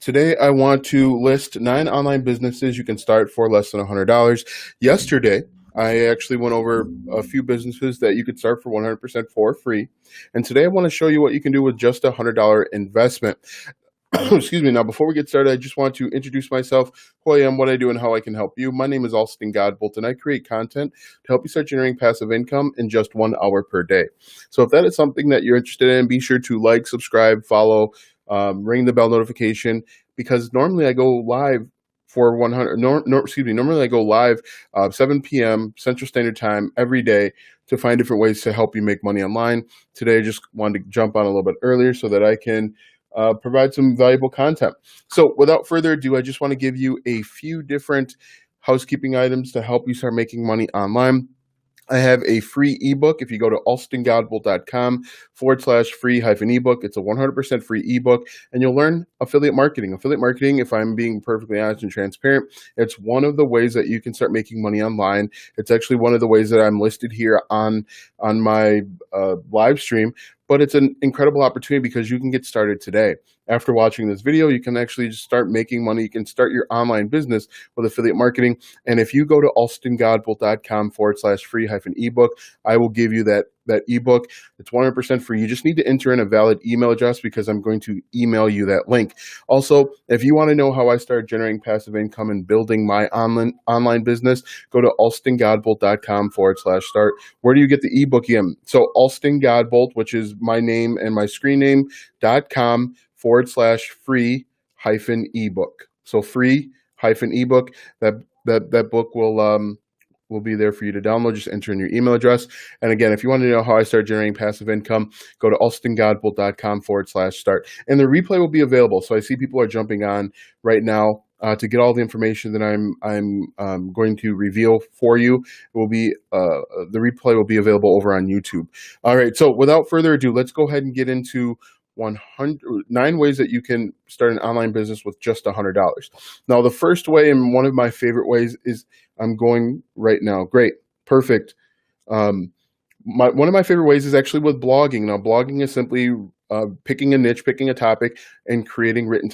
Today, I want to list 9 online businesses you can start for less than $100. Yesterday, I actually went over a few businesses that you could start for 100% for free. And today, I want to show you what you can do with just a $100 investment. Excuse me. Now, before we get started, I just want to introduce myself, who I am, what I do, and how I can help you. My name is Alston Godbolt, and I create content to help you start generating passive income in just 1 hour per day. So if that is something that you're interested in, be sure to like, subscribe, follow, ring the bell notification, because normally I go live for 100. Normally I go live 7 p.m. Central Standard Time every day to find different ways to help you make money online. Today, I just wanted to jump on a little bit earlier so that I can provide some valuable content. So without further ado, I just want to give you a few different housekeeping items to help you start making money online. I have a free ebook. If you go to alstongodbolt.com/free-ebook, it's a 100% free ebook, and you'll learn affiliate marketing. Affiliate marketing, if I'm being perfectly honest and transparent, it's one of the ways that you can start making money online. It's actually one of the ways that I'm listed here on my live stream. But it's an incredible opportunity because you can get started today. After watching this video, you can actually just start making money. You can start your online business with affiliate marketing. And if you go to alstongodbolt.com/free-ebook, I will give you that ebook. It's 100% free. You just need to enter in a valid email address because I'm going to email you that link. Also, if you want to know how I started generating passive income and building my online business, go to alstongodbolt.com/start. Where do you get the ebook in? So Alston Godbolt, which is my name and my screen name, .com/free-ebook. So free-ebook. That book will be there for you to download. Just enter in your email address. And again, if you want to know how I start generating passive income, go to alstongodbolt.com/start. And the replay will be available. So I see people are jumping on right now to get all the information that I'm going to reveal for you. It will be the replay will be available over on YouTube. All right. So without further ado, let's go ahead and get into 9 ways that you can start an online business with just $100. Now, the first way, and one of my favorite ways, is I'm going right now. Great. Perfect. One of my favorite ways is actually with blogging. Now, blogging is simply picking a niche, picking a topic, and creating written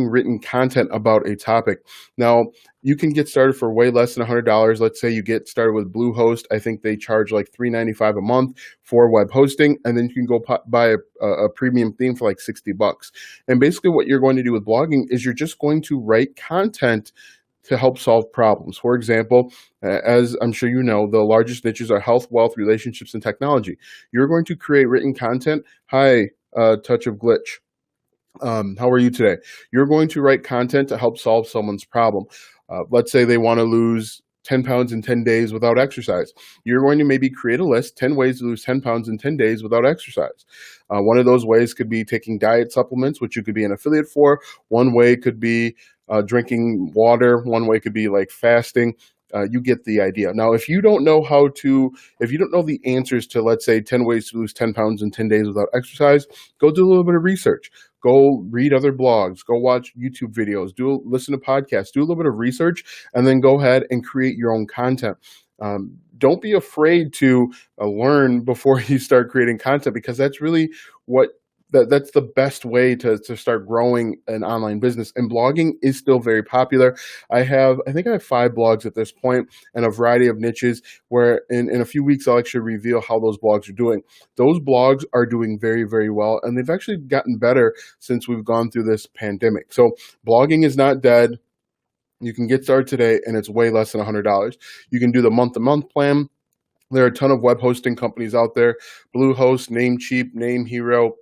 written content about a topic. Now, you can get started for way less than $100. Let's say you get started with Bluehost. I think they charge like $3.95 a month for web hosting, and then you can go buy a premium theme for like $60. And basically what you're going to do with blogging is you're just going to write content to help solve problems. For example, as I'm sure you know, the largest niches are health, wealth, relationships, and technology. You're going to create written content. Hi, Touch of Glitch. How are you today? You're going to write content to help solve someone's problem. Let's say they want to lose 10 pounds in 10 days without exercise. You're going to maybe create a list, 10 ways to lose 10 pounds in 10 days without exercise. One of those ways could be taking diet supplements, which you could be an affiliate for. One way could be drinking water. One way could be like fasting. You get the idea. Now, if you don't know the answers to, let's say, 10 ways to lose 10 pounds in 10 days without exercise, go do a little bit of research. Go read other blogs. Go watch YouTube videos. Listen to podcasts. Do a little bit of research, and then go ahead and create your own content. Don't be afraid to learn before you start creating content, because that's really that's the best way to start growing an online business. And blogging is still very popular. I think I have 5 blogs at this point and a variety of niches where in a few weeks, I'll actually reveal how those blogs are doing. Those blogs are doing very, very well. And they've actually gotten better since we've gone through this pandemic. So blogging is not dead. You can get started today, and it's way less than $100. You can do the month-to-month plan. There are a ton of web hosting companies out there: Bluehost, Namecheap, NameHero,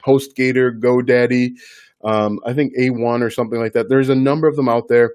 HostGator, GoDaddy, I think A1 or something like that. There's a number of them out there.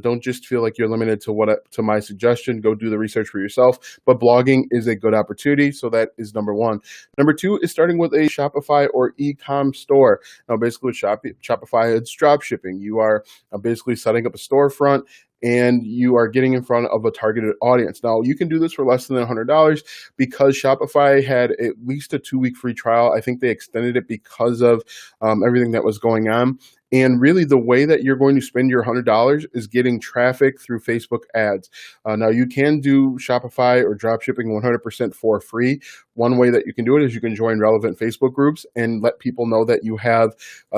Don't just feel like you're limited to my suggestion. Go do the research for yourself. But blogging is a good opportunity, so that is number 1. Number 2 is starting with a Shopify or e-com store. Now, basically, with Shopify, it's drop shipping. You are basically setting up a storefront, and you are getting in front of a targeted audience. Now, you can do this for less than $100 because Shopify had at least a 2-week free trial. I think they extended it because of everything that was going on. And really, the way that you're going to spend your $100 is getting traffic through Facebook ads. Now, you can do Shopify or dropshipping 100% for free. One way that you can do it is you can join relevant Facebook groups and let people know that you have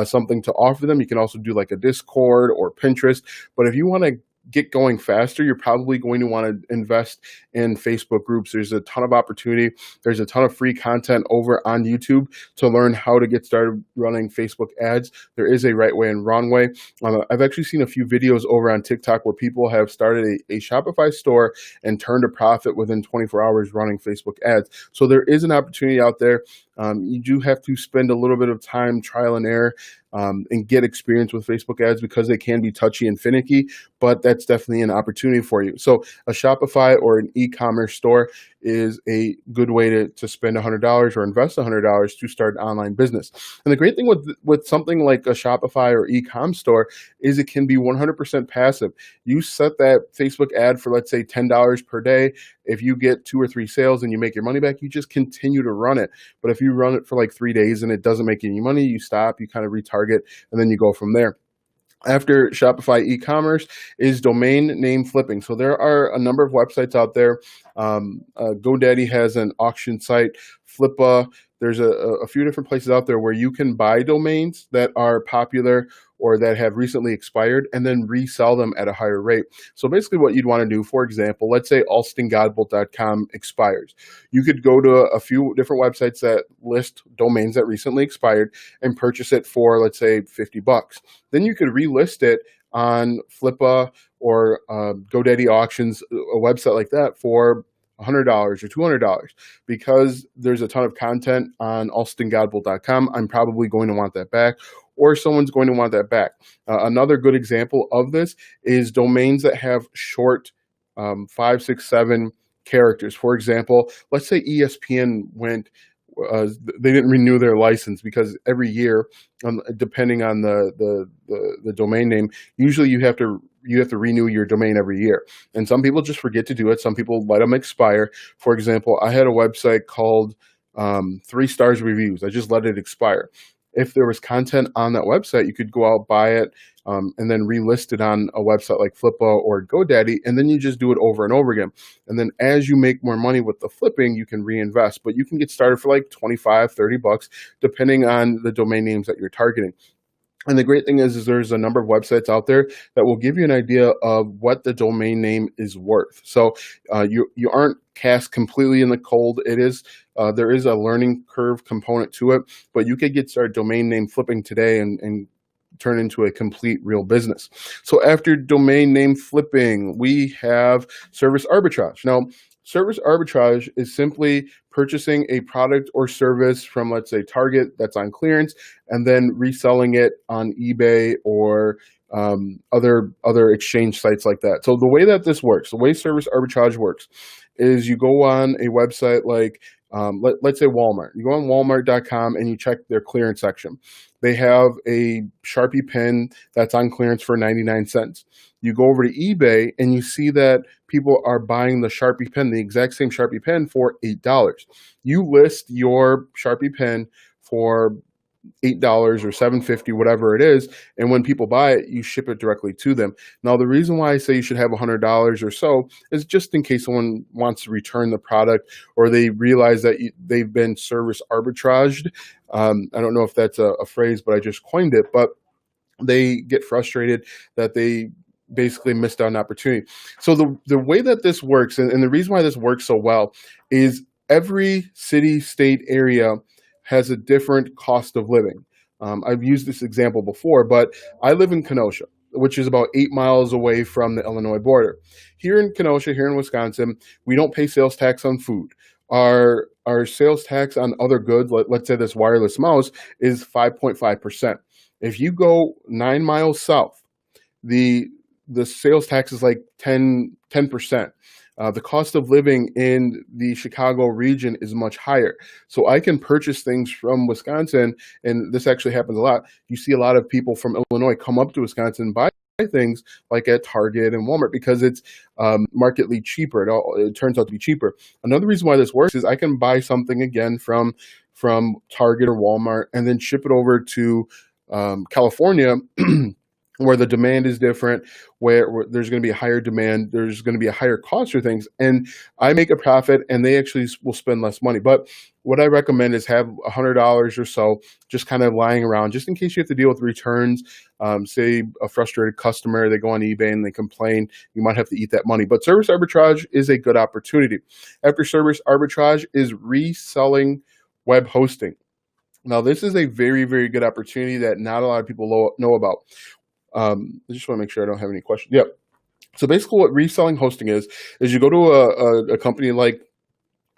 something to offer them. You can also do like a Discord or Pinterest. But if you want to get going faster, you're probably going to want to invest in Facebook groups. There's a ton of opportunity. There's a ton of free content over on YouTube to learn how to get started running Facebook ads. There is a right way and wrong way. I've actually seen a few videos over on TikTok where people have started a Shopify store and turned a profit within 24 hours running Facebook ads. So there is an opportunity out there. You do have to spend a little bit of time, trial and error, and get experience with Facebook ads because they can be touchy and finicky, but that's definitely an opportunity for you. So a Shopify or an e-commerce store is a good way to spend $100 or invest $100 to start an online business. And the great thing with something like a Shopify or e-com store is it can be 100% passive. You set that Facebook ad for, let's say, $10 per day. If you get 2 or 3 sales and you make your money back, you just continue to run it. But if you run it for like 3 days and it doesn't make any money, you stop, you kind of retarget, and then you go from there. After Shopify e-commerce is domain name flipping. So there are a number of websites out there. GoDaddy has an auction site. Flippa. There's a few different places out there where you can buy domains that are popular or that have recently expired and then resell them at a higher rate. So basically what you'd want to do, for example, let's say alstongodbolt.com expires. You could go to a few different websites that list domains that recently expired and purchase it for, let's say, $50. Then you could relist it on Flippa or GoDaddy auctions, a website like that, for $100 or $200 because there's a ton of content on alstongodbolt.com. I'm probably going to want that back, or someone's going to want that back. Another good example of this is domains that have short 5, 6, 7 characters. For example, let's say ESPN went, they didn't renew their license because every year, depending on the domain name, usually you have to renew your domain every year. And some people just forget to do it. Some people let them expire. For example, I had a website called 3 Stars Reviews. I just let it expire. If there was content on that website, you could go out, buy it, and then relist it on a website like Flippa or GoDaddy, and then you just do it over and over again. And then as you make more money with the flipping, you can reinvest. But you can get started for like $25, $30, depending on the domain names that you're targeting. And the great thing is there's a number of websites out there that will give you an idea of what the domain name is worth. So you aren't cast completely in the cold. There is a learning curve component to it, but you could get started domain name flipping today and turn into a complete real business. So after domain name flipping, we have service arbitrage. Now, service arbitrage is simply purchasing a product or service from, let's say, Target that's on clearance, and then reselling it on eBay or other exchange sites like that. So the way that this works, the way service arbitrage works, is you go on a website like, let's say Walmart. You go on walmart.com and you check their clearance section. They have a Sharpie pen that's on clearance for 99 cents. You go over to eBay and you see that people are buying the Sharpie pen, the exact same Sharpie pen, for $8. You list your Sharpie pen for $8 or $7.50, whatever it is, and when people buy it, you ship it directly to them. Now, the reason why I say you should have $100 or so is just in case someone wants to return the product or they realize that they've been service arbitraged. I don't know if that's a phrase, but I just coined it. But they get frustrated that they basically missed out an opportunity. So the way that this works, and the reason why this works so well, is every city, state, area has a different cost of living. I've used this example before, but I live in Kenosha, which is about 8 miles away from the Illinois border. Here in Kenosha, here in Wisconsin, we don't pay sales tax on food. Our sales tax on other goods, let's say this wireless mouse, is 5.5%. If you go 9 miles south, the sales tax is like 10%. The cost of living in the Chicago region is much higher. So I can purchase things from Wisconsin, and this actually happens a lot. You see a lot of people from Illinois come up to Wisconsin, buy things like at Target and Walmart because it's markedly cheaper. It turns out to be cheaper. Another reason why this works is I can buy something again from Target or Walmart and then ship it over to California. Where the demand is different, where there's going to be a higher demand, there's going to be a higher cost for things, and I make a profit, and they actually will spend less money. But what I recommend is have $100 or so just kind of lying around, just in case you have to deal with returns. Say a frustrated customer, they go on eBay and they complain, you might have to eat that money. But service arbitrage is a good opportunity. After service arbitrage is reselling web hosting. Now, this is a very, very good opportunity that not a lot of people know about. I just want to make sure I don't have any questions. Yep. So basically what reselling hosting is you go to a company like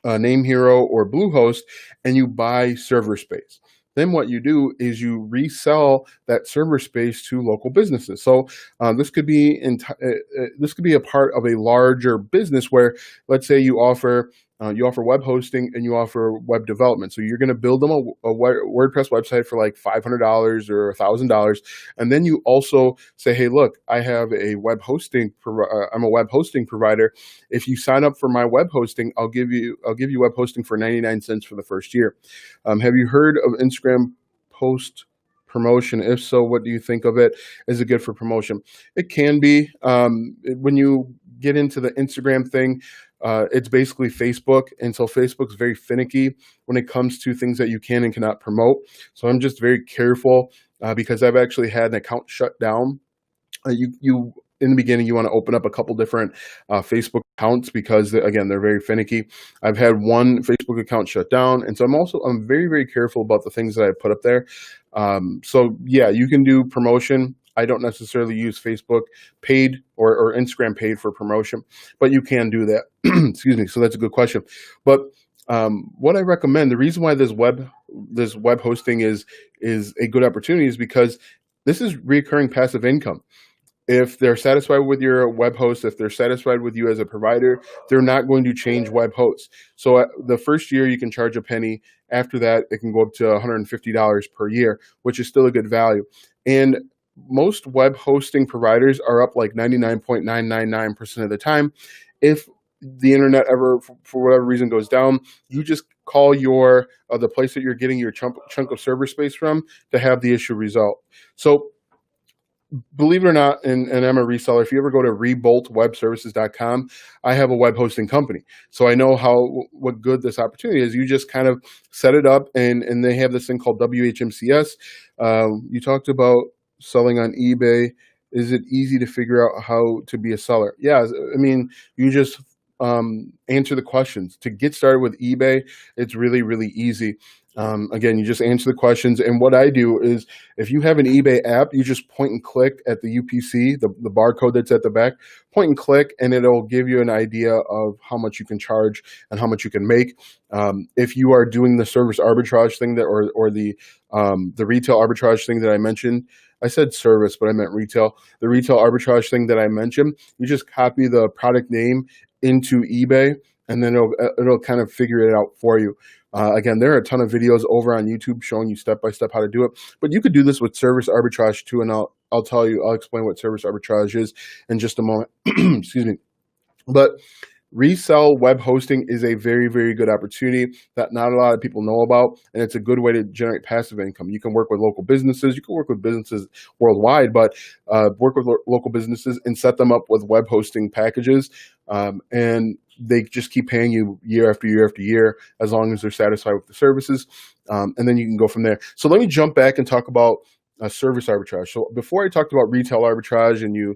Name Hero or Bluehost and you buy server space. Then what you do is you resell that server space to local businesses. So this could be a part of a larger business where, let's say, you offer web hosting and you offer web development. So you're going to build them a WordPress website for like $500 or $1,000, and then you also say, "Hey, look, I have a web hosting. I'm a web hosting provider. If you sign up for my web hosting, I'll give you web hosting for 99 cents for the first year." Have you heard of Instagram post promotion? If so, what do you think of it? Is it good for promotion? It can be. When you get into the Instagram thing, it's basically Facebook. And so Facebook's very finicky when it comes to things that you can and cannot promote. So I'm just very careful because I've actually had an account shut down. You in the beginning, you want to open up a couple different Facebook accounts because, again, they're very finicky. I've had one Facebook account shut down, and so I'm very, very careful about the things that I put up there. So yeah, you can do promotion. I don't necessarily use Facebook paid or Instagram paid for promotion, but you can do that. Excuse me. So that's a good question. But what I recommend, the reason why this web hosting is a good opportunity is because this is recurring passive income. If they're satisfied with your web host, if they're satisfied with you as a provider, they're not going to change web hosts. So the first year you can charge a penny. After that, it can go up to $150 per year, which is still a good value. And most web hosting providers are up like 99.999% of the time. If the internet ever, for whatever reason, goes down, you just call the place that you're getting your chunk of server space from to have the issue resolved. So believe it or not, and I'm a reseller, if you ever go to reboltwebservices.com, I have a web hosting company. So I know what good this opportunity is. You just kind of set it up, and they have this thing called WHMCS. You talked about selling on eBay. Is it easy to figure out how to be a seller? Yeah, I mean, you just answer the questions. To get started with eBay, it's really, really easy. Again, you just answer the questions. And what I do is if you have an eBay app, you just point and click at the UPC, the barcode that's at the back, point and click, and it'll give you an idea of how much you can charge and how much you can make. If you are doing the service arbitrage thing or the retail arbitrage thing that I mentioned, I said service, but I meant retail. The retail arbitrage thing that I mentioned, you just copy the product name into eBay, and then it'll kind of figure it out for you. Again, there are a ton of videos over on YouTube showing you step-by-step how to do it, but you could do this with service arbitrage too, and I'll explain what service arbitrage is in just a moment. Excuse me. But resell web hosting is a very, very good opportunity that not a lot of people know about, and it's a good way to generate passive income. You can work with local businesses. You can work with businesses worldwide, but work with local businesses and set them up with web hosting packages, and they just keep paying you year after year after year as long as they're satisfied with the services, and then you can go from there. So let me jump back and talk about service arbitrage. So before I talked about retail arbitrage, and you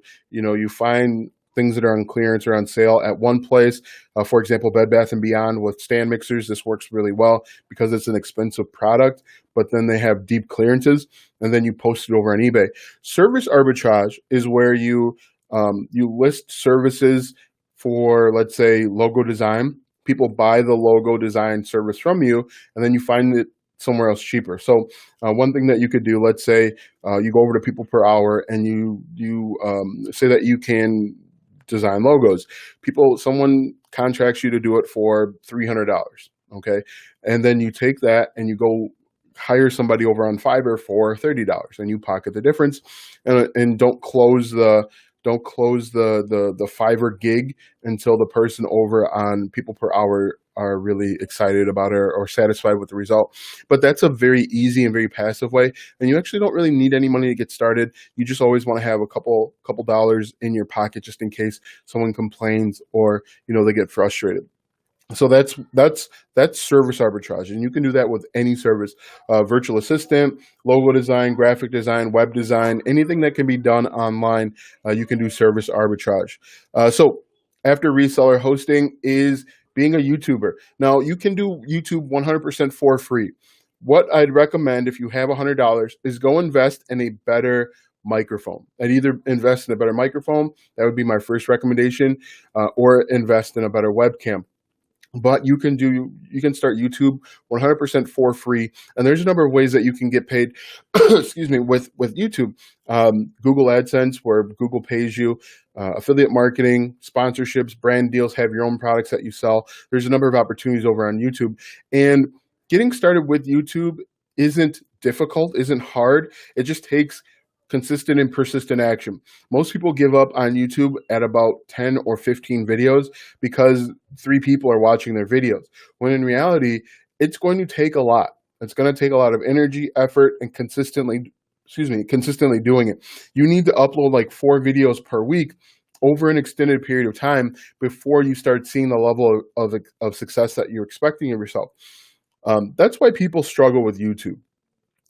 find things that are on clearance or on sale at one place. For example, Bed Bath & Beyond with stand mixers. This works really well because it's an expensive product, but then they have deep clearances, and then you post it over on eBay. Service arbitrage is where you list services for, let's say, logo design. People buy the logo design service from you, and then you find it somewhere else cheaper. So one thing that you could do, let's say you go over to People Per Hour and you say that you can design logos. Someone contracts you to do it for $300, okay? And then you take that and you go hire somebody over on Fiverr for $30, and you pocket the difference, and don't close the Fiverr gig until the person over on People Per Hour are really excited about it or satisfied with the result. But that's a very easy and very passive way, and you actually don't really need any money to get started. You just always want to have a couple dollars in your pocket just in case someone complains or they get frustrated. So that's service arbitrage, and you can do that with any service: virtual assistant, logo design, graphic design, web design, anything that can be done online. You can do service arbitrage. So after reseller hosting is being a YouTuber. Now you can do YouTube 100% for free. What I'd recommend if you have $100 is go invest in a better microphone. I'd either invest in a better microphone, that would be my first recommendation, or invest in a better webcam. But you can start YouTube 100% for free, and there's a number of ways that you can get paid. Excuse me, with YouTube, Google AdSense, where Google pays you, affiliate marketing, sponsorships, brand deals, have your own products that you sell. There's a number of opportunities over on YouTube, and getting started with YouTube isn't difficult, isn't hard. It just takes consistent and persistent action. Most people give up on YouTube at about 10 or 15 videos because 3 people are watching their videos. When in reality, it's going to take a lot. It's going to take a lot of energy, effort, and consistently doing it. You need to upload like 4 videos per week over an extended period of time before you start seeing the level of success that you're expecting of yourself. That's why people struggle with YouTube.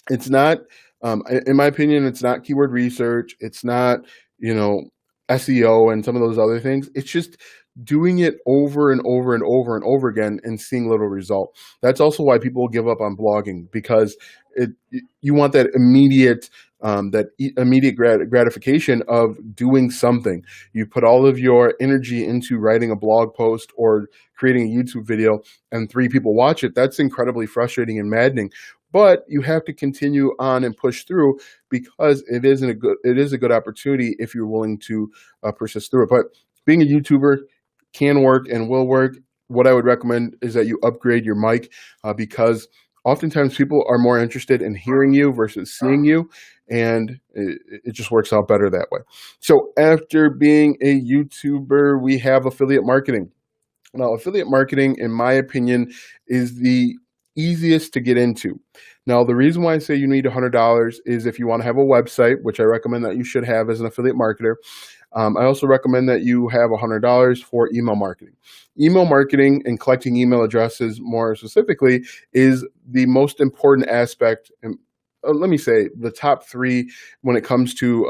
It's not, in my opinion, it's not keyword research. It's not, SEO and some of those other things. It's just doing it over and over and over and over again and seeing little result. That's also why people give up on blogging, because you want that immediate gratification of doing something. You put all of your energy into writing a blog post or creating a YouTube video, and 3 people watch it. That's incredibly frustrating and maddening. But you have to continue on and push through, because it is a good opportunity if you're willing to persist through it. But being a YouTuber can work and will work. What I would recommend is that you upgrade your mic, because oftentimes people are more interested in hearing you versus seeing you, and it just works out better that way. So after being a YouTuber, we have affiliate marketing. Now, affiliate marketing, in my opinion, is the easiest to get into. Now, the reason why I say you need $100 is if you want to have a website, which I recommend that you should have as an affiliate marketer. I also recommend that you have $100 for email marketing. Email marketing and collecting email addresses, more specifically, is the most important aspect. And let me say the top 3 when it comes to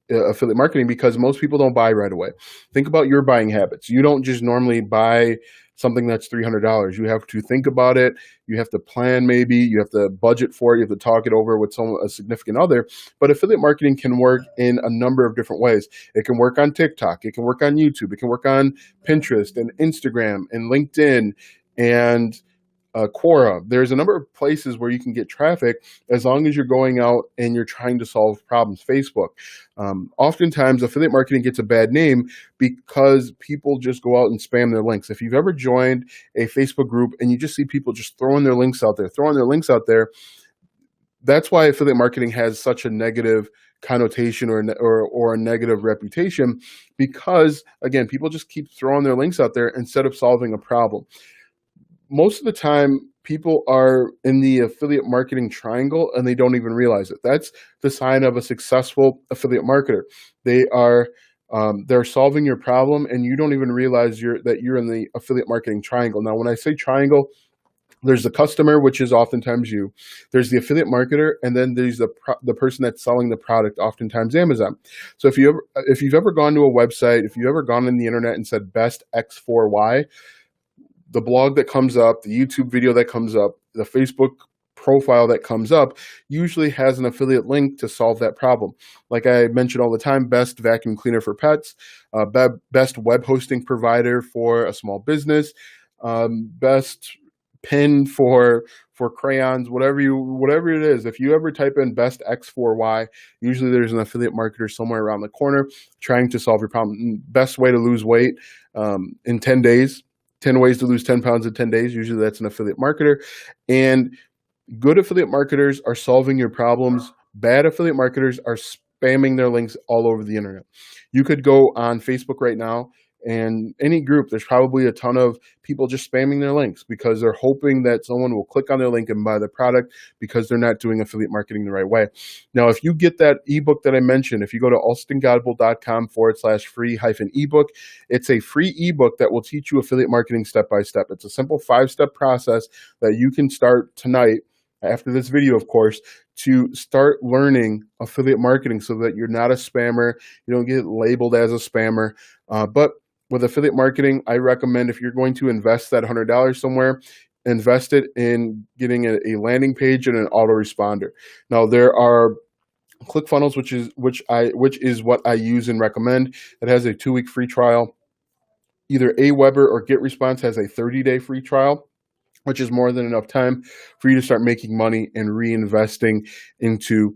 affiliate marketing, because most people don't buy right away. Think about your buying habits. You don't just normally buy something that's $300. You have to think about it. You have to plan, maybe you have to budget for it. You have to talk it over with a significant other. But affiliate marketing can work in a number of different ways. It can work on TikTok. It can work on YouTube. It can work on Pinterest and Instagram and LinkedIn and Quora. There's a number of places where you can get traffic as long as you're going out and you're trying to solve problems. Facebook. Oftentimes, affiliate marketing gets a bad name because people just go out and spam their links. If you've ever joined a Facebook group and you just see people just throwing their links out there, that's why affiliate marketing has such a negative connotation or a negative reputation, because, again, people just keep throwing their links out there instead of solving a problem. Most of the time, people are in the affiliate marketing triangle and they don't even realize it. That's the sign of a successful affiliate marketer. They're solving your problem and you don't even realize that you're in the affiliate marketing triangle. Now, when I say triangle, there's the customer, which is oftentimes you. There's the affiliate marketer, and then there's the person that's selling the product, oftentimes Amazon. So if you've ever gone to a website, if you've ever gone on the internet and said best X4Y, the blog that comes up, the YouTube video that comes up, the Facebook profile that comes up usually has an affiliate link to solve that problem. Like I mention all the time, best vacuum cleaner for pets, best web hosting provider for a small business, best pen for crayons, whatever it is. If you ever type in best X4Y, usually there's an affiliate marketer somewhere around the corner trying to solve your problem. Best way to lose weight in 10 days. 10 ways to lose 10 pounds in 10 days. Usually that's an affiliate marketer. And Good affiliate marketers are solving your problems. Bad affiliate marketers are spamming their links all over the internet. You could go on Facebook right now, and any group, there's probably a ton of people just spamming their links because they're hoping that someone will click on their link and buy the product because they're not doing affiliate marketing the right way. Now, if you get that ebook that I mentioned, if you go to alstongodbold.com/free-ebook, it's a free ebook that will teach you affiliate marketing step by step. It's a simple 5-step process that you can start tonight after this video, of course, to start learning affiliate marketing so that you're not a spammer, you don't get labeled as a spammer. But with affiliate marketing, I recommend if you're going to invest that $100 somewhere, invest it in getting a landing page and an autoresponder. Now, there are ClickFunnels, which is what I use and recommend. It has a 2-week free trial. Either Aweber or GetResponse has a 30-day free trial, which is more than enough time for you to start making money and reinvesting into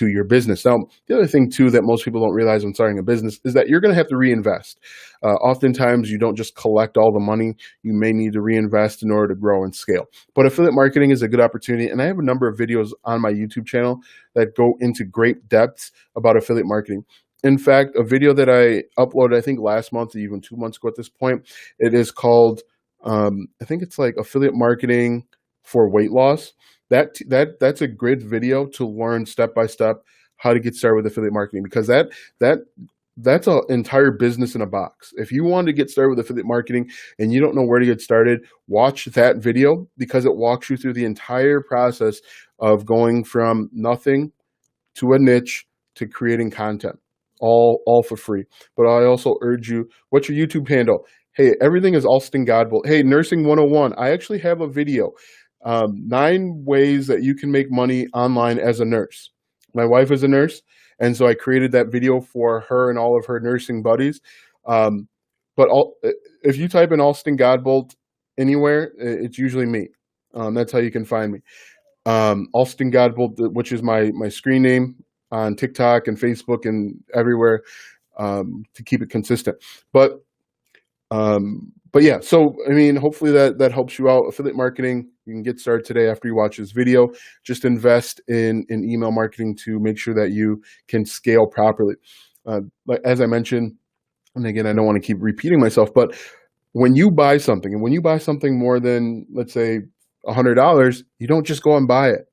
your business. Now, the other thing too that most people don't realize when starting a business is that you're going to have to reinvest. Oftentimes, you don't just collect all the money. You may need to reinvest in order to grow and scale. But affiliate marketing is a good opportunity, and I have a number of videos on my YouTube channel that go into great depths about affiliate marketing. In fact, a video that I uploaded, I think last month, or even 2 months ago at this point, it is called I think it's like affiliate marketing for weight loss. That's a great video to learn step by step how to get started with affiliate marketing, because that's an entire business in a box. If you want to get started with affiliate marketing and you don't know where to get started, watch that video because it walks you through the entire process of going from nothing to a niche to creating content, all for free. But I also urge you, what's your YouTube handle? Hey, everything is Alston Godbold. Hey, Nursing 101. I actually have a video, 9 ways that you can make money online as a nurse. My wife is a nurse, and so I created that video for her and all of her nursing buddies. If you type in Alston Godbold anywhere, it's usually me. That's how you can find me. Alston Godbold, which is my screen name on TikTok and Facebook and everywhere, to keep it consistent. But yeah, so I mean, hopefully that helps you out. Affiliate marketing, you can get started today after you watch this video. Just invest in email marketing to make sure that you can scale properly. As I mentioned, and again, I don't want to keep repeating myself, but when you buy something, and when you buy something more than, let's say, $100, you don't just go and buy it.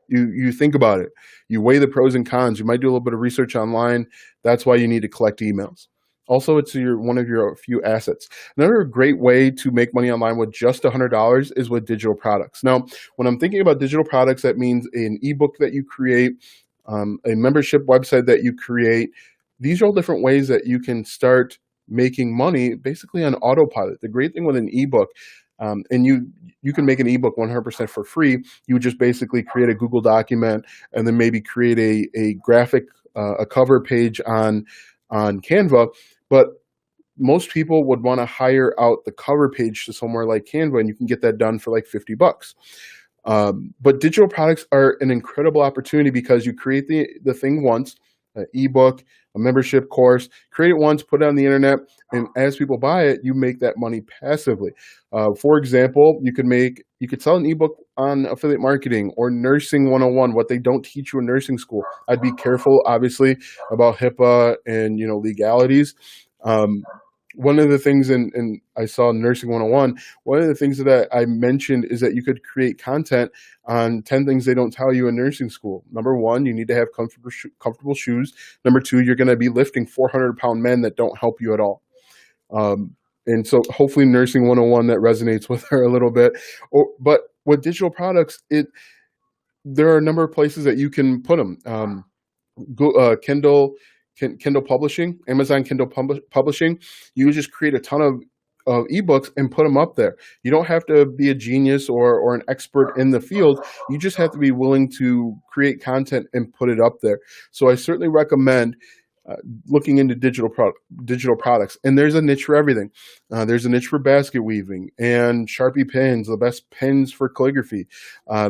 You think about it. You weigh the pros and cons. You might do a little bit of research online. That's why you need to collect emails. Also, it's one of your few assets. Another great way to make money online with just $100 is with digital products. Now, when I'm thinking about digital products, that means an ebook that you create, a membership website that you create. These are all different ways that you can start making money basically on autopilot. The great thing with an ebook, and you can make an ebook 100% for free. You would just basically create a Google document and then maybe create a graphic, a cover page on Canva. But most people would want to hire out the cover page to somewhere like Canva, and you can get that done for like $50. But digital products are an incredible opportunity because you create the thing once, an ebook, a membership course, create it once, put it on the internet, and as people buy it, you make that money passively. For example, you could sell an ebook on affiliate marketing or Nursing 101, what they don't teach you in nursing school. I'd be careful, obviously, about HIPAA and legalities. One of the things, and I saw Nursing 101, one of the things that I mentioned is that you could create content on 10 things they don't tell you in nursing school. Number 1, you need to have comfortable shoes. Number 2, you're going to be lifting 400-pound men that don't help you at all. And so hopefully Nursing 101, that resonates with her a little bit. But with digital products, there are a number of places that you can put them. Kindle Publishing, Amazon Kindle Publishing, you just create a ton of ebooks and put them up there. You don't have to be a genius or an expert in the field. You just have to be willing to create content and put it up there. So I certainly recommend looking into digital products. And there's a niche for everything. There's a niche for basket weaving and Sharpie pens, the best pens for calligraphy.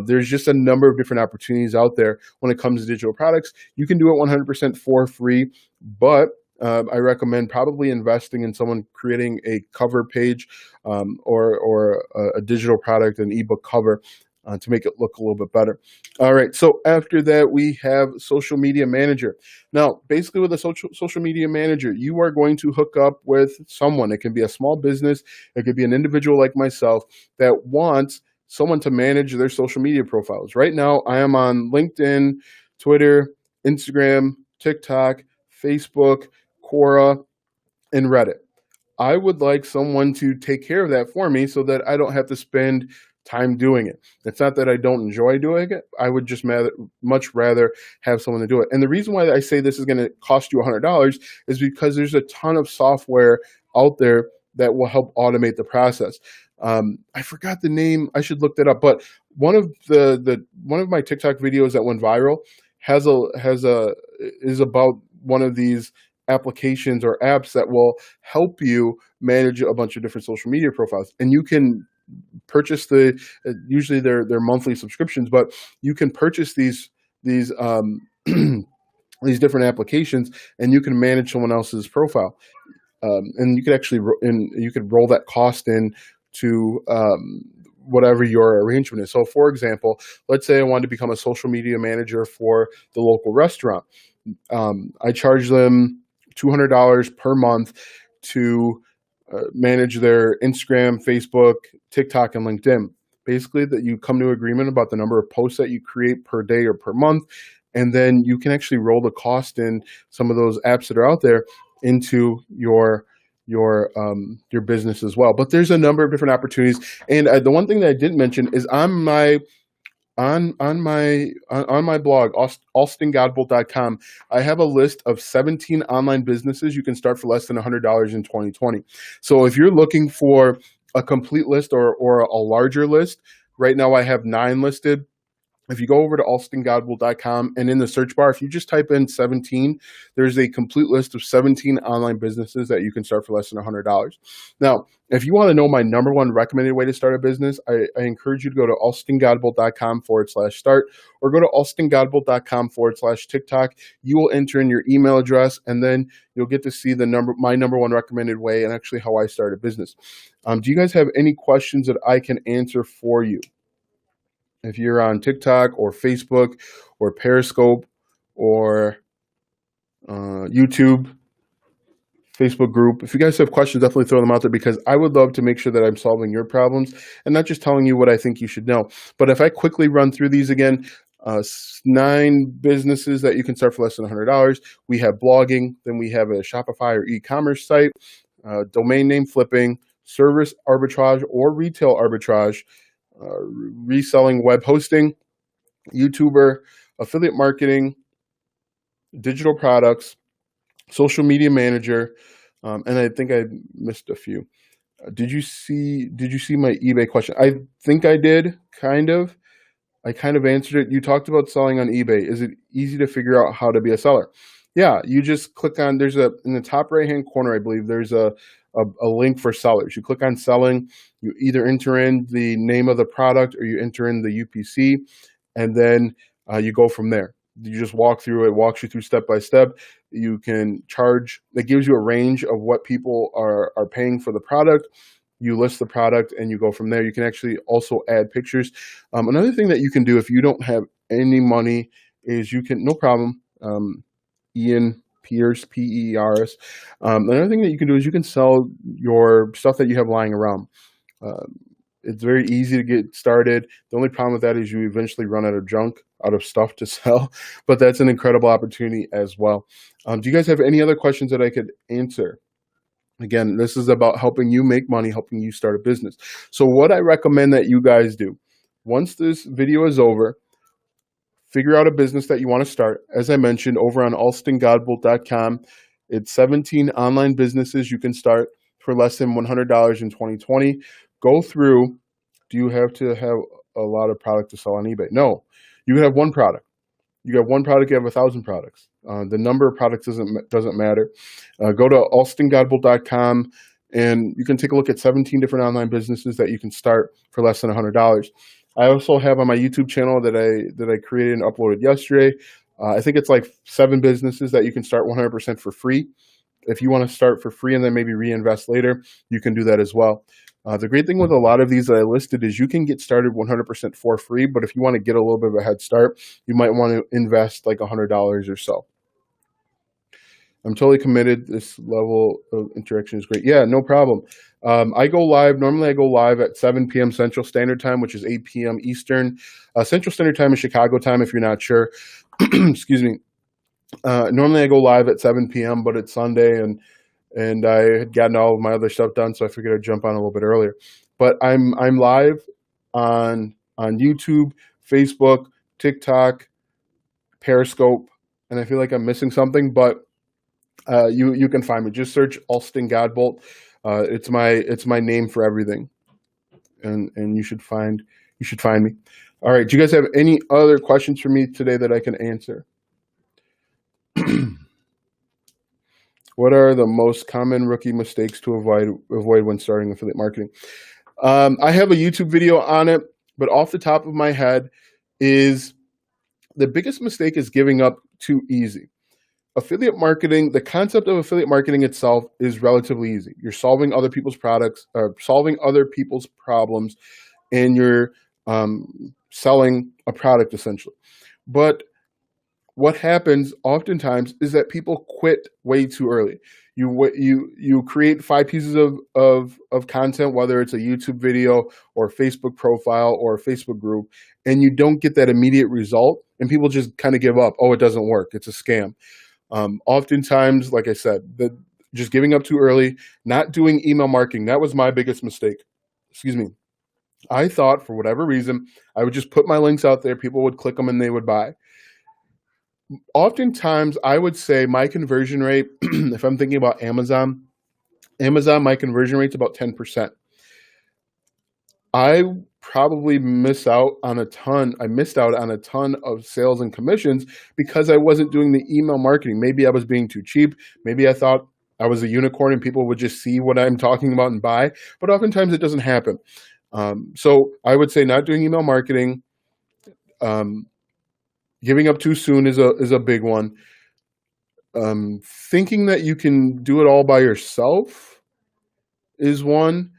There's just a number of different opportunities out there when it comes to digital products. You can do it 100% for free, but I recommend probably investing in someone creating a cover page or a digital product, an ebook cover. to make it look a little bit better. All right. So after that, we have social media manager. Now, basically with a social media manager, you are going to hook up with someone. It can be a small business. It could be an individual like myself that wants someone to manage their social media profiles. Right now, I am on LinkedIn, Twitter, Instagram, TikTok, Facebook, Quora, and Reddit. I would like someone to take care of that for me so that I don't have to spend time doing it. It's not that I don't enjoy doing it. I would just much rather have someone to do it. And the reason why I say this is going to cost you $100 is because there's a ton of software out there that will help automate the process. I forgot the name. I should look that up. But one of one of my TikTok videos that went viral is about one of these applications or apps that will help you manage a bunch of different social media profiles. And you can purchase usually they're monthly subscriptions, but you can purchase these these different applications, and you can manage someone else's profile. And you could actually you could roll that cost in to whatever your arrangement is. So for example, let's say I wanted to become a social media manager for the local restaurant. I charge them $200 per month to manage their Instagram, Facebook, TikTok, and LinkedIn. Basically, that you come to agreement about the number of posts that you create per day or per month, and then you can actually roll the cost in some of those apps that are out there into your business as well. But there's a number of different opportunities, and the one thing that I didn't mention is on my blog, alstongodbolt.com, I have a list of 17 online businesses you can start for less than $100 in 2020. So if you're looking for a complete list or a larger list, right now I have 9 listed. If you go over to alstongodbolt.com and in the search bar, if you just type in 17, there's a complete list of 17 online businesses that you can start for less than $100. Now, if you want to know my number one recommended way to start a business, I encourage you to go to alstongodbolt.com/start or go to alstongodbolt.com/TikTok. You will enter in your email address, and then you'll get to see my number one recommended way and actually how I start a business. Do you guys have any questions that I can answer for you? If you're on TikTok or Facebook or Periscope or YouTube, Facebook group, if you guys have questions, definitely throw them out there, because I would love to make sure that I'm solving your problems and not just telling you what I think you should know. But if I quickly run through these again, 9 businesses that you can start for less than $100. We have blogging, then we have a Shopify or e-commerce site, domain name flipping, service arbitrage or retail arbitrage, reselling web hosting, YouTuber, affiliate marketing, digital products, social media manager, and I think I missed a few. Did you see my eBay question? I think I did, kind of. I kind of answered it. You talked about selling on eBay. Is it easy to figure out how to be a seller? Yeah, you just click on, in the top right-hand corner, I believe, there's a link for sellers. You click on selling, you either enter in the name of the product or you enter in the UPC, and then you go from there. You just walk through it, walks you through step by step. You can charge, it gives you a range of what people are paying for the product. You list the product and you go from there. You can actually also add pictures. Another thing that you can do if you don't have any money is you can, no problem, Ian Peers, P-E-R-S. Another thing that you can do is you can sell your stuff that you have lying around. It's very easy to get started. The only problem with that is you eventually run out of junk, out of stuff to sell, but that's an incredible opportunity as well. Do you guys have any other questions that I could answer? Again, this is about helping you make money, helping you start a business. So what I recommend that you guys do, once this video is over, figure out a business that you want to start. As I mentioned, over on alstongodbolt.com, it's 17 online businesses you can start for less than $100 in 2020. Go through. Do you have to have a lot of product to sell on eBay? No. You have one product. You have one product, you have 1,000 products. The number of products doesn't matter. Go to alstongodbolt.com and you can take a look at 17 different online businesses that you can start for less than $100. I also have on my YouTube channel that I created and uploaded yesterday. I think it's like 7 businesses that you can start 100% for free. If you want to start for free and then maybe reinvest later, you can do that as well. The great thing with a lot of these that I listed is you can get started 100% for free, but if you want to get a little bit of a head start, you might want to invest like $100 or so. I'm totally committed. This level of interaction is great. Yeah, no problem. I go live. Normally, I go live at 7 p.m. Central Standard Time, which is 8 p.m. Eastern. Central Standard Time is Chicago time, if you're not sure. Excuse me. Normally, I go live at 7 p.m., but it's Sunday, and I had gotten all of my other stuff done, so I figured I'd jump on a little bit earlier. But I'm live on YouTube, Facebook, TikTok, Periscope, and I feel like I'm missing something, but you can find me. Just search Alston Godbolt. It's my name for everything, and you should find me. All right. Do you guys have any other questions for me today that I can answer? What are the most common rookie mistakes to avoid when starting affiliate marketing? I have a YouTube video on it, but off the top of my head is the biggest mistake is giving up too easy. Affiliate marketing, the concept of affiliate marketing itself is relatively easy. You're solving other people's products, solving other people's problems, and you're selling a product essentially. But what happens oftentimes is that people quit way too early. You create 5 pieces of content, whether it's a YouTube video or a Facebook profile or a Facebook group, and you don't get that immediate result, and people just kind of give up. Oh, it doesn't work. It's a scam. Oftentimes, like I said, just giving up too early, not doing email marketing. That was my biggest mistake. Excuse me. I thought for whatever reason, I would just put my links out there. People would click them and they would buy. Oftentimes, I would say my conversion rate, if I'm thinking about Amazon, my conversion rate's about 10%. I probably missed out on a ton of sales and commissions because I wasn't doing the email marketing. Maybe I was being too cheap. Maybe I thought I was a unicorn and people would just see what I'm talking about and buy. But oftentimes it doesn't happen. So I would say not doing email marketing, giving up too soon is a big one. Thinking that you can do it all by yourself is one.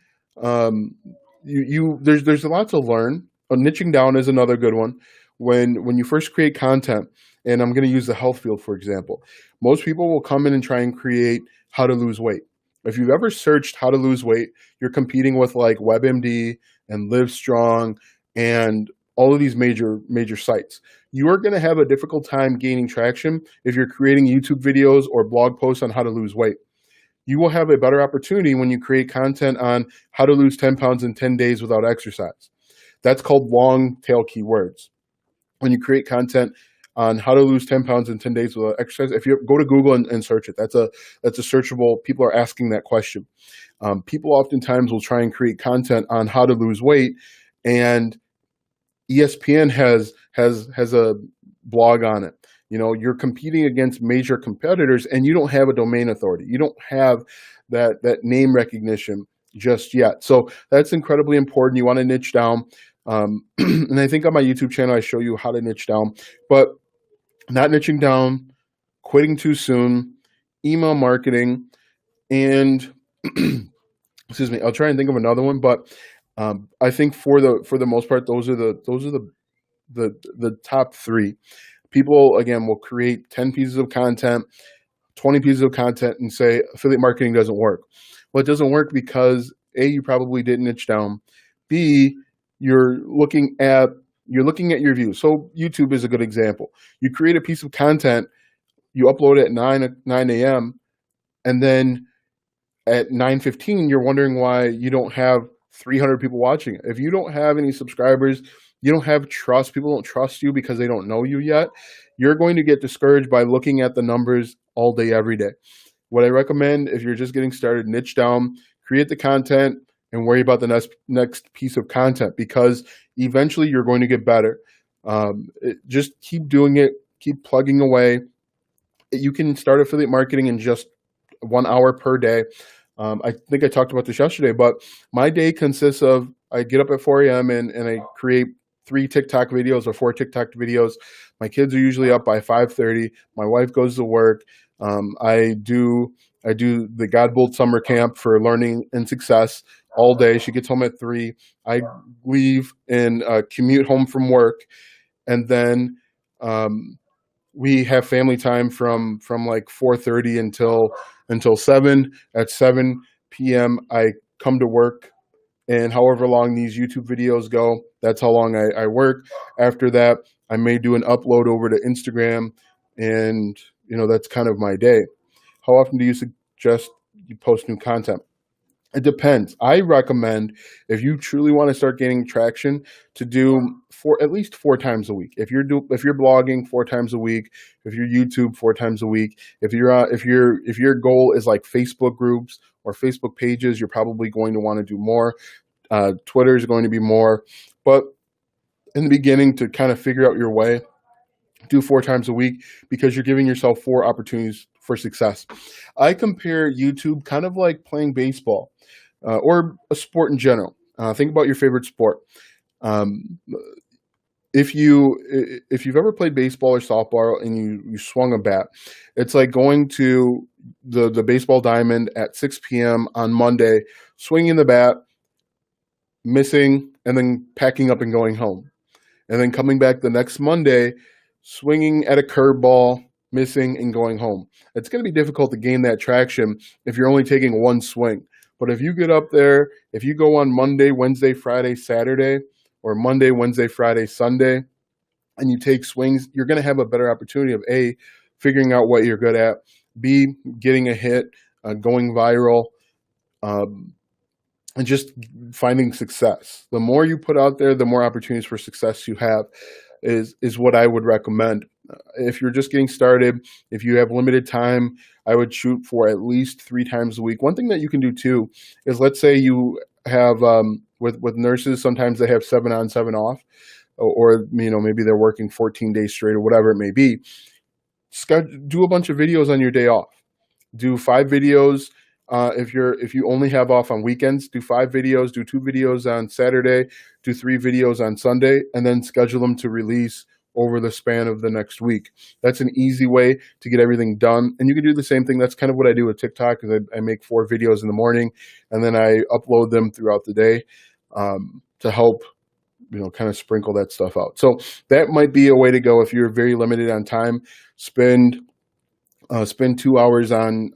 There's a lot to learn. Niching down is another good one. When you first create content, and I'm going to use the health field for example, most people will come in and try and create how to lose weight. If you've ever searched how to lose weight, you're competing with like WebMD and Livestrong and all of these major sites. You are going to have a difficult time gaining traction if you're creating YouTube videos or blog posts on how to lose weight. You will have a better opportunity when you create content on how to lose 10 pounds in 10 days without exercise. That's called long tail keywords. When you create content on how to lose 10 pounds in 10 days without exercise, if you go to Google and search it, that's a searchable. People are asking that question. People oftentimes will try and create content on how to lose weight, and ESPN has a blog on it. You know, you're competing against major competitors and you don't have a domain authority. You don't have that name recognition just yet. So that's incredibly important. You want to niche down. And I think on my YouTube channel, I show you how to niche down, but not niching down, quitting too soon, email marketing, and excuse me, I'll try and think of another one, but I think for the most part, those are the top 3. People, again, will create 10 pieces of content, 20 pieces of content and say affiliate marketing doesn't work. Well, it doesn't work because A, you probably didn't niche down. B, you're looking at your views. So YouTube is a good example. You create a piece of content, you upload it at 9 a.m. and then at 9:15, you're wondering why you don't have 300 people watching it. If you don't have any subscribers, you don't have trust, people don't trust you because they don't know you yet, you're going to get discouraged by looking at the numbers all day, every day. What I recommend, if you're just getting started, niche down, create the content, and worry about the next piece of content, because eventually you're going to get better. Just keep doing it, keep plugging away. You can start affiliate marketing in just 1 hour per day. I think I talked about this yesterday, but my day consists of, I get up at 4 a.m. and I create 3 TikTok videos or 4 TikTok videos. My kids are usually up by 5:30. My wife goes to work. I do the Godbolt summer camp for learning and success. all day. She gets home at 3. I leave and commute home from work, and then um, we have family time from like 4:30 until 7. At 7 p.m. I come to work, and however long these YouTube videos go, that's how long I work. After that, I may do an upload over to Instagram, and that's kind of my day. How often do you suggest you post new content? It depends. I recommend, if you truly want to start gaining traction, to do at least 4 times a week. If you're blogging 4 times a week, if you're YouTube 4 times a week, if your goal is like Facebook groups or Facebook pages, you're probably going to want to do more. Twitter is going to be more, but in the beginning, to kind of figure out your way, do 4 times a week, because you're giving yourself 4 opportunities for success. I compare YouTube kind of like playing baseball or a sport in general. Think about your favorite sport. Um, if you've ever played baseball or softball and you swung a bat, it's like going to the baseball diamond at 6 p.m. on Monday, swinging the bat, missing, and then packing up and going home, and then coming back the next Monday, swinging at a curveball, missing, and going home. It's going to be difficult to gain that traction if you're only taking one swing. But if you get up there, if you go on Monday, Wednesday, Friday, Saturday, or Monday, Wednesday, Friday, Sunday, and you take swings, you're going to have a better opportunity of A, figuring out what you're good at, B, getting a hit, going viral, and just finding success. The more you put out there, the more opportunities for success you have, is what I would recommend. If you're just getting started, if you have limited time, I would shoot for at least 3 times a week. One thing that you can do too is, let's say you have with nurses, sometimes they have 7 on, 7 off, or maybe they're working 14 days straight or whatever it may be. Do a bunch of videos on your day off. Do 5 videos. If you only have off on weekends, do 5 videos, do 2 videos on Saturday, do 3 videos on Sunday, and then schedule them to release over the span of the next week. That's an easy way to get everything done. And you can do the same thing. That's kind of what I do with TikTok, is I make 4 videos in the morning, and then I upload them throughout the day to help kind of sprinkle that stuff out. So that might be a way to go if you're very limited on time. Spend 2 hours on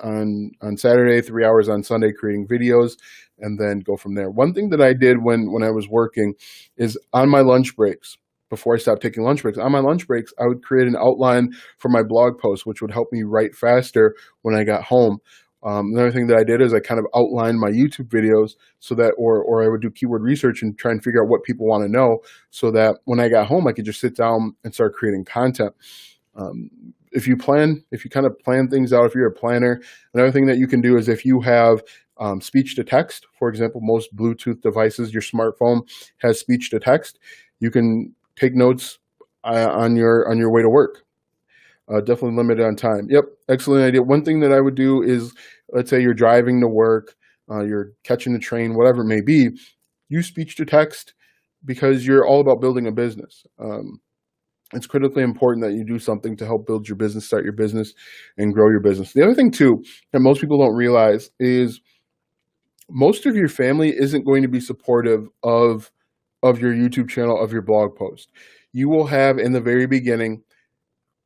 Saturday, 3 hours on Sunday creating videos, and then go from there. One thing that I did when I was working is, on my lunch breaks, before I stopped taking lunch breaks, on my lunch breaks, I would create an outline for my blog post, which would help me write faster when I got home. Another thing that I did is I kind of outlined my YouTube videos, so that, or I would do keyword research and try and figure out what people want to know, so that when I got home, I could just sit down and start creating content. If you kind of plan things out, if you're a planner, another thing that you can do is, if you have speech to text, for example, most Bluetooth devices, your smartphone has speech to text. You can take notes on your way to work. Definitely limited on time. Yep, excellent idea. One thing that I would do is, let's say you're driving to work, you're catching the train, whatever it may be, use speech to text, because you're all about building a business. It's critically important that you do something to help build your business, start your business, and grow your business. The other thing too that most people don't realize is, most of your family isn't going to be supportive of your YouTube channel, of your blog post. You will have, in the very beginning,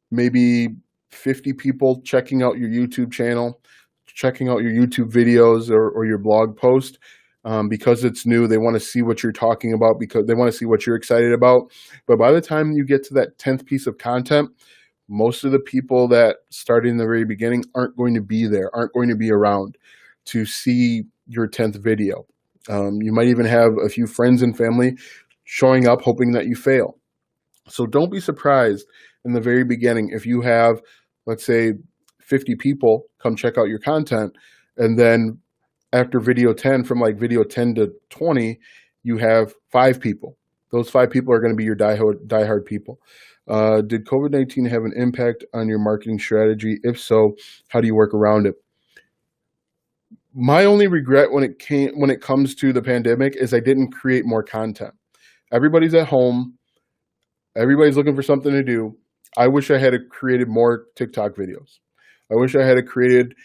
maybe 50 people checking out your YouTube channel, checking out your YouTube videos or your blog post. Because it's new, they want to see what you're talking about, because they want to see what you're excited about. But by the time you get to that 10th piece of content, most of the people that started in the very beginning aren't going to be there, aren't going to be around to see your 10th video. You might even have a few friends and family showing up hoping that you fail. So don't be surprised in the very beginning if you have, let's say, 50 people come check out your content, and then after video 10, from like video 10 to 20, you have 5 people. Those 5 people are going to be your diehard people. Did COVID-19 have an impact on your marketing strategy? If so, how do you work around it? My only regret when it comes to the pandemic is I didn't create more content. Everybody's at home. Everybody's looking for something to do. I wish I had created more TikTok videos. I wish I had created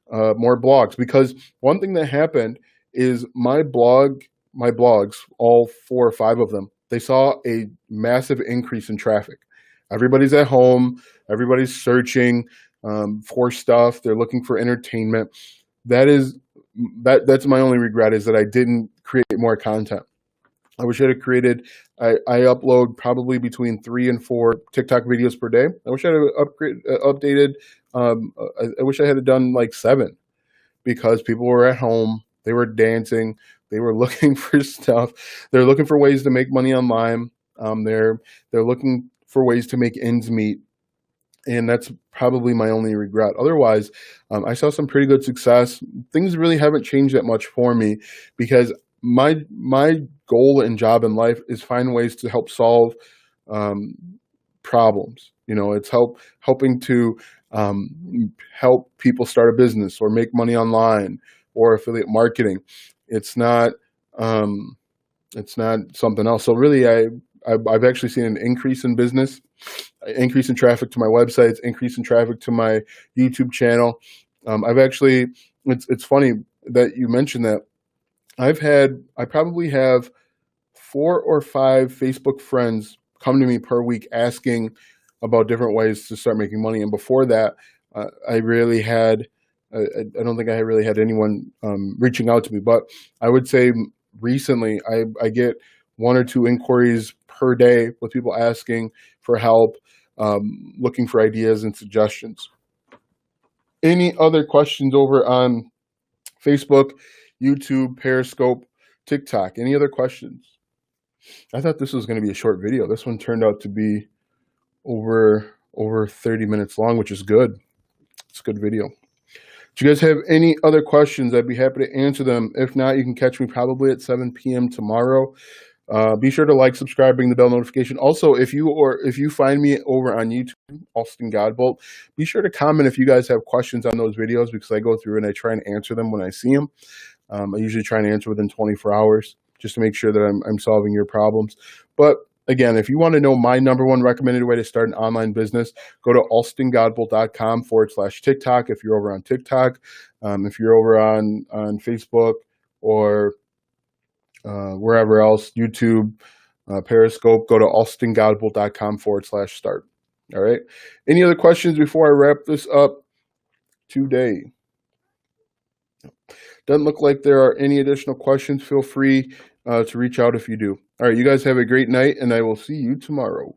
more blogs, because one thing that happened is my blogs, all 4 or 5 of them, they saw a massive increase in traffic. Everybody's at home, everybody's searching for stuff. They're looking for entertainment. That's my only regret, is that I didn't create more content. I wish I had created. I upload probably between 3 and 4 TikTok videos per day. I wish I had updated. I wish I had done like 7, because people were at home. They were dancing. They were looking for stuff. They're looking for ways to make money online. They're looking for ways to make ends meet. And that's probably my only regret. Otherwise, I saw some pretty good success. Things really haven't changed that much for me, because my goal and job in life is find ways to help solve problems. It's helping to help people start a business or make money online or affiliate marketing. It's not something else. So really, I've actually seen an increase in business, increase in traffic to my websites, increase in traffic to my YouTube channel. It's funny that you mentioned that. I probably have 4 or 5 Facebook friends come to me per week asking about different ways to start making money. And before that, I really had, I don't think I really had anyone reaching out to me. But I would say recently, I get 1 or 2 inquiries per day with people asking for help, looking for ideas and suggestions. Any other questions over on Facebook, YouTube, Periscope, TikTok? Any other questions? I thought this was going to be a short video. This one turned out to be over 30 minutes long, which is good. It's a good video. Do you guys have any other questions? I'd be happy to answer them. If not, you can catch me probably at 7 p.m. tomorrow. Be sure to like, subscribe, ring the bell notification. Also, if you find me over on YouTube, Austin Godbolt, be sure to comment if you guys have questions on those videos, because I go through and I try and answer them when I see them. I usually try and answer within 24 hours just to make sure that I'm solving your problems. But again, if you want to know my #1 recommended way to start an online business, go to austingodbolt.com/TikTok if you're over on TikTok. If you're over on Facebook or wherever else, YouTube, Periscope, go to austingodbolt.com/start. All right. Any other questions before I wrap this up today? Doesn't look like there are any additional questions. Feel free to reach out if you do. All right. You guys have a great night, and I will see you tomorrow.